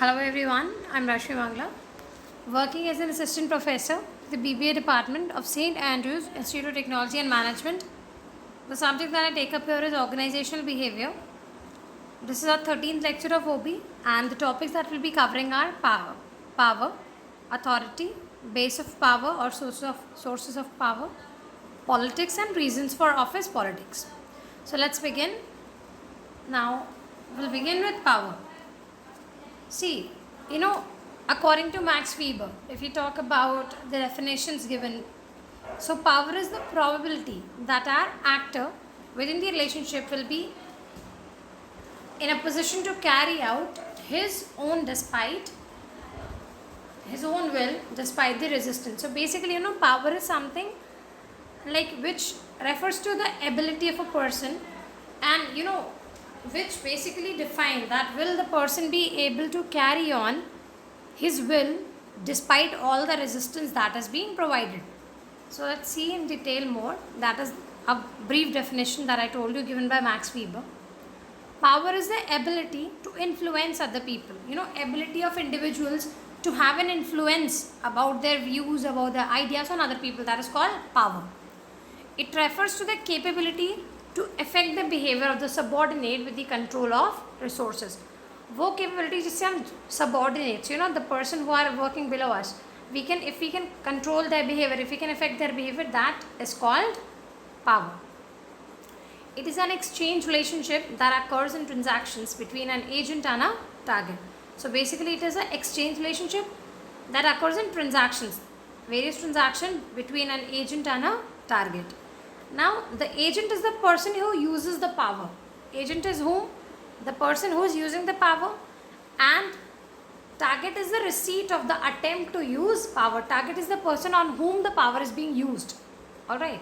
Hello everyone, I'm Rashmi Mangla, working as an assistant professor at the BBA department of St. Andrews Institute of Technology and Management. The subject that I take up here is organizational behavior. This is our 13th lecture of OB, and the topics that we'll be covering are power, authority, base of power or sources of power, politics and reasons for office politics. So let's begin. Now we'll begin with power. See, according to Max Weber, if you talk about the definitions given, so power is the probability that our actor within the relationship will be in a position to carry out his own will despite the resistance. So basically, power is something like which refers to the ability of a person, and which basically define that will the person be able to carry on his will despite all the resistance that is being provided. So let's see in detail more. That is a brief definition that I told you given by Max Weber. Power is the ability to influence other people. Ability of individuals to have an influence about their views, about their ideas on other people. That is called power. It refers to the capability to affect the behavior of the subordinate with the control of resources. वो capability जिससे हम subordinates, the person who are working below us, if we can control their behavior, if we can affect their behavior, that is called power. It is an exchange relationship that occurs in transactions between an agent and a target. So basically it is an exchange relationship that occurs in transactions, various transactions between an agent and a target. Now, the agent is the person who uses the power. Agent is whom? The person who is using the power, and target is the receipt of the attempt to use power. Target is the person on whom the power is being used. Alright.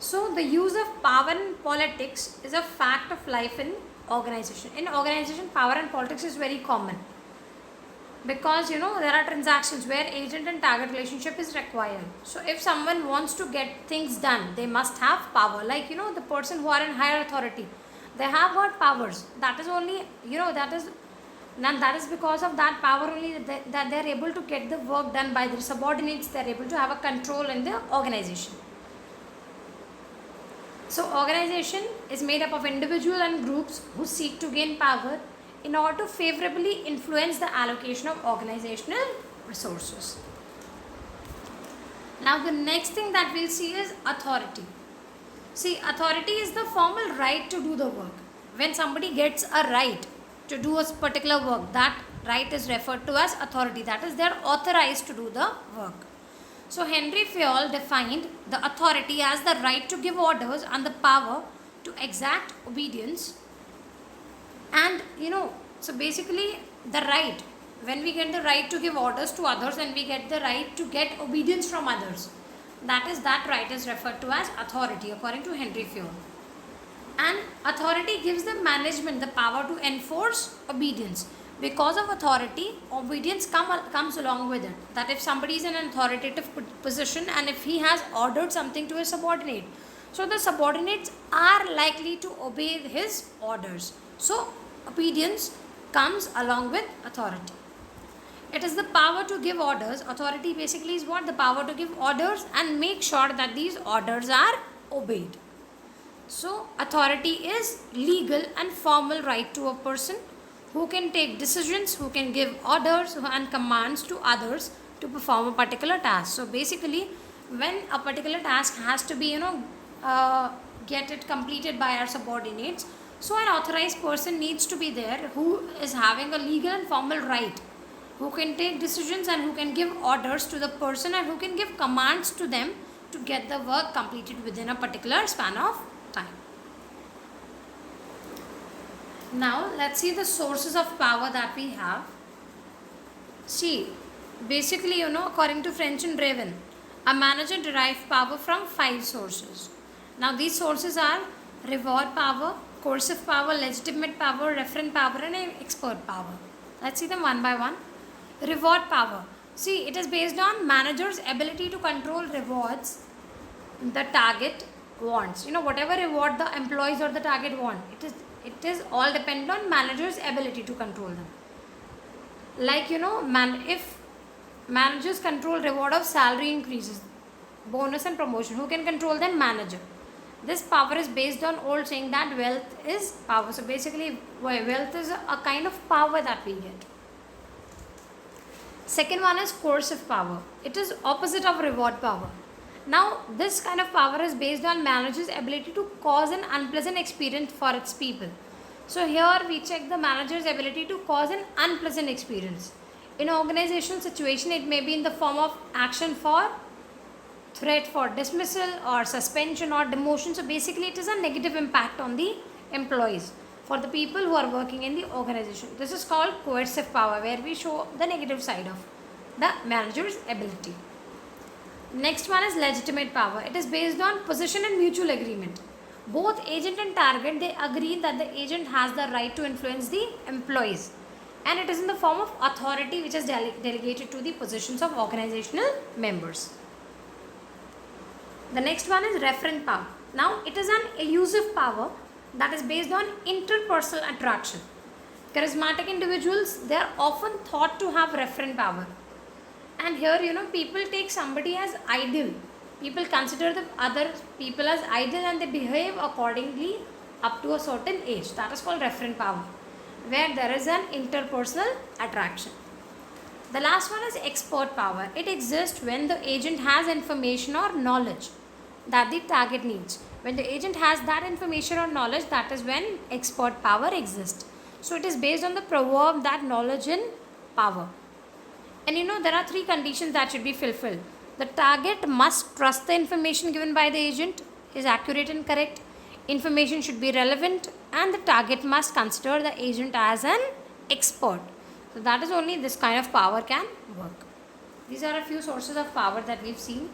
So, the use of power in politics is a fact of life in organization. In organization, power and politics is very common. Because there are transactions where agent and target relationship is required. So if someone wants to get things done, they must have power. Like the person who are in higher authority, they have got powers. That is only that is because of that power only that they are able to get the work done by their subordinates. They are able to have a control in the organization. So organization is made up of individuals and groups who seek to gain power in order to favorably influence the allocation of organizational resources. Now the next thing that we'll see is authority. See, authority is the formal right to do the work. When somebody gets a right to do a particular work, that right is referred to as authority. That is, they are authorized to do the work. So Henry Fayol defined the authority as the right to give orders and the power to exact obedience. And so basically the right, when we get the right to give orders to others and we get the right to get obedience from others, that right is referred to as authority according to Henry Fayol. And authority gives the management the power to enforce obedience. Because of authority, obedience comes along with it. That if somebody is in an authoritative position and if he has ordered something to his subordinate, so the subordinates are likely to obey his orders. So obedience comes along with authority. It is the power to give orders. Authority basically is what? The power to give orders and make sure that these orders are obeyed. So authority is legal and formal right to a person who can take decisions, who can give orders and commands to others to perform a particular task. So basically, when a particular task has to be, get it completed by our subordinates, so an authorized person needs to be there who is having a legal and formal right, who can take decisions and who can give orders to the person and who can give commands to them to get the work completed within a particular span of time. Now let's see the sources of power that we have. See, basically according to French and Raven, a manager derives power from 5 sources. Now these sources are reward power, coercive power, legitimate power, referent power and expert power. Let's see them one by one. Reward power. See, it is based on manager's ability to control rewards the target wants. Whatever reward the employees or the target want, it is all dependent on manager's ability to control them. Like, if managers control reward of salary increases, bonus and promotion, who can control them? Manager. This power is based on old saying that wealth is power. So basically, wealth is a kind of power that we get. Second one is coercive power. It is opposite of reward power. Now this kind of power is based on manager's ability to cause an unpleasant experience for its people. So here we check the manager's ability to cause an unpleasant experience. In an organizational situation, it may be in the form of action for threat for dismissal or suspension or demotion. So basically it is a negative impact on the employees, for the people who are working in the organization. This is called coercive power, where we show the negative side of the manager's ability. Next one is legitimate power. It is based on position and mutual agreement. Both agent and target, they agree that the agent has the right to influence the employees, and it is in the form of authority which is delegated to the positions of organizational members. The next one is referent power. Now it is an elusive power that is based on interpersonal attraction. Charismatic individuals, they are often thought to have referent power. And here, people take somebody as ideal. People consider the other people as ideal and they behave accordingly up to a certain age. That is called referent power, where there is an interpersonal attraction. The last one is expert power. It exists when the agent has information or knowledge that the target needs. When the agent has that information or knowledge, that is when expert power exists. So it is based on the proverb that knowledge in power. And there are three conditions that should be fulfilled. The target must trust the information given by the agent is accurate and correct. Information should be relevant, and the target must consider the agent as an expert. So that is only this kind of power can work. These are a few sources of power that we've seen.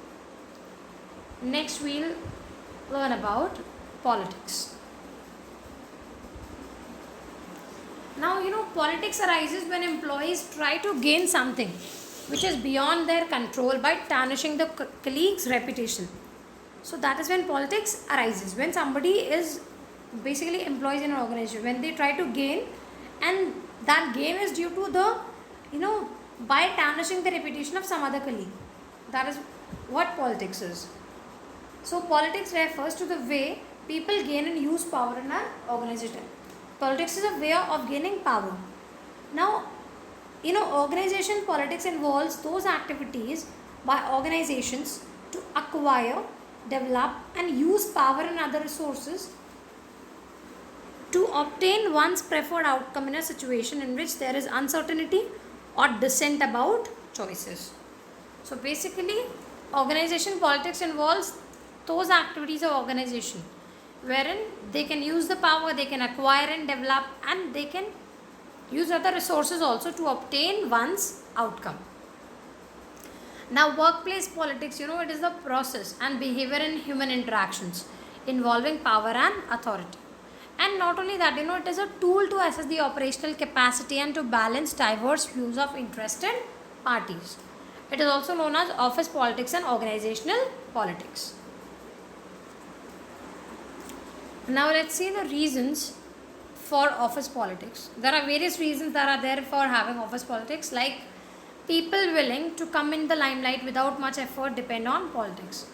Next we'll learn about politics. Now, politics arises when employees try to gain something which is beyond their control by tarnishing the colleague's reputation. So that is when politics arises. When somebody is basically employees in an organization, when they try to gain, and that gain is due to the, by tarnishing the reputation of some other colleague. That is what politics is. So politics refers to the way people gain and use power in an organization. Politics is a way of gaining power. Now, organization politics involves those activities by organizations to acquire, develop and use power and other resources to obtain one's preferred outcome in a situation in which there is uncertainty or dissent about choices. So basically, organization politics involves those activities of organization wherein they can use the power, they can acquire and develop, and they can use other resources also to obtain one's outcome. Now workplace politics, it is the process and behavior in human interactions involving power and authority. And not only that, it is a tool to assess the operational capacity and to balance diverse views of interested parties. It is also known as office politics and organizational politics. Now let's see the reasons for office politics. There are various reasons that are there for having office politics, like people willing to come in the limelight without much effort depend on politics.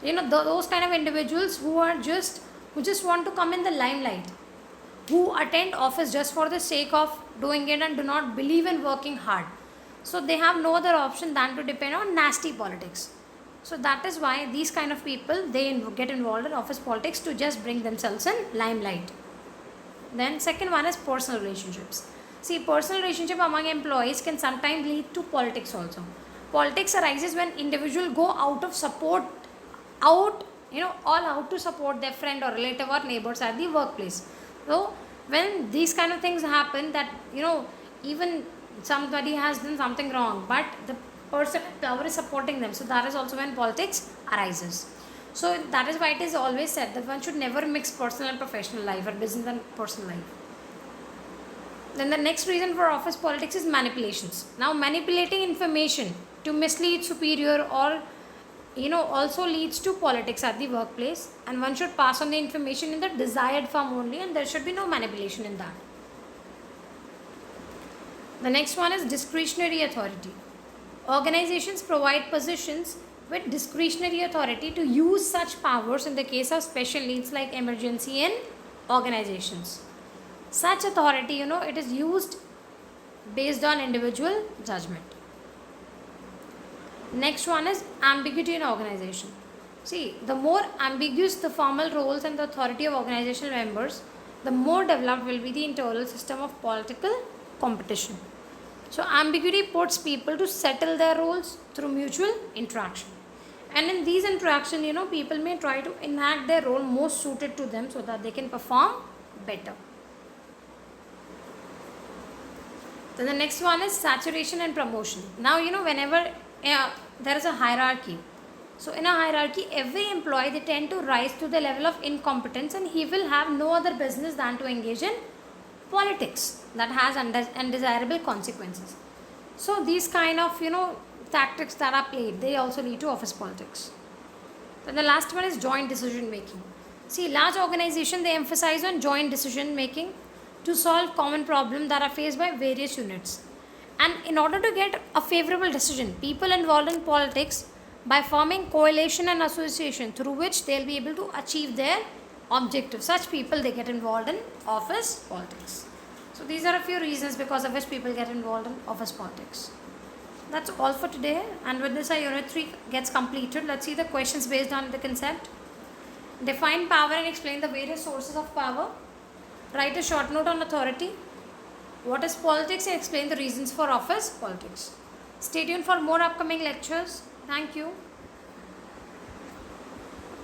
Those kind of individuals who just want to come in the limelight, who attend office just for the sake of doing it and do not believe in working hard. So they have no other option than to depend on nasty politics. So that is why these kind of people, they get involved in office politics to just bring themselves in limelight. Then second one is personal relationships. See, personal relationship among employees can sometimes lead to politics also. Politics arises when individuals go all out to support their friend or relative or neighbors at the workplace. So when these kind of things happen, that even somebody has done something wrong, but the person in power is supporting them, so that is also when politics arises. So that is why it is always said that one should never mix personal and professional life, or business and personal life. Then the next reason for office politics is manipulations. Now manipulating information to mislead superior or also leads to politics at the workplace, and one should pass on the information in the desired form only, and there should be no manipulation in that. The next one is discretionary authority. Organizations provide positions with discretionary authority to use such powers in the case of special needs like emergency in organizations. Such authority, it is used based on individual judgment. Next one is ambiguity in organization. See, the more ambiguous the formal roles and the authority of organizational members, the more developed will be the internal system of political competition. So, ambiguity puts people to settle their roles through mutual interaction. And in these interactions, people may try to enact their role most suited to them so that they can perform better. Then the next one is saturation and promotion. Now, whenever there is a hierarchy, so in a hierarchy, every employee, they tend to rise to the level of incompetence, and he will have no other business than to engage in politics that has undesirable consequences. So these kind of tactics that are played, they also lead to office politics. Then the last one is joint decision making. See, large organization, they emphasize on joint decision making to solve common problems that are faced by various units. And in order to get a favorable decision, people involved in politics, by forming coalition and association through which they'll be able to achieve their objective. Such people, they get involved in office politics. So these are a few reasons because of which people get involved in office politics. That's all for today, and with this our unit 3 gets completed. Let's see the questions based on the concept. Define power and explain the various sources of power. Write a short note on authority. What is politics, and explain the reasons for office politics. Stay tuned for more upcoming lectures. Thank you.